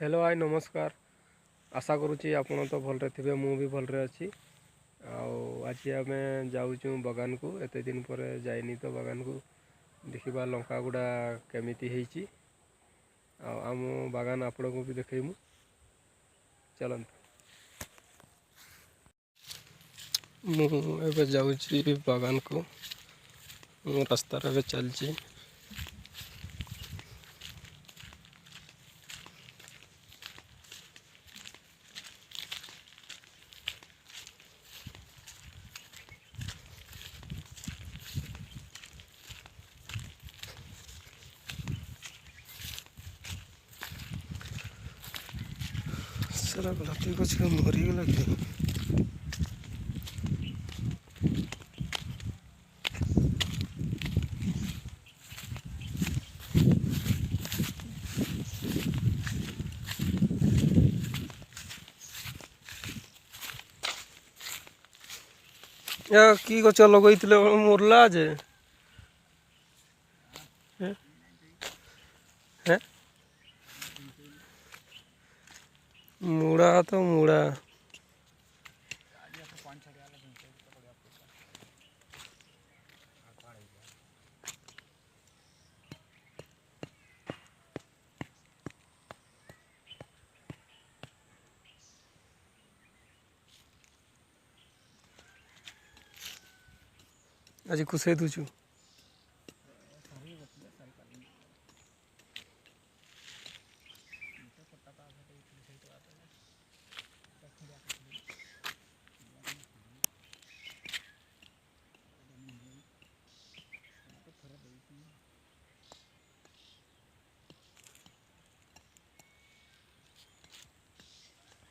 Hello hi नमस्कार। आशा करुँची आपण तो भलरे थे मु भी भलरे अच्छी। आज आम जाऊँ बगान को एत दिन पर जाइनी तो बगान को देखा लंका गुड़ा केमिति है आम बागान आपण को भी देखमु चलत। मुझे जाऊँ बागान को रास्ता चलची सारा गलती कुछ मरीगला कि कि गच लगे मरला जे मुड़ा तो मुड़ा आज खुश दूचु।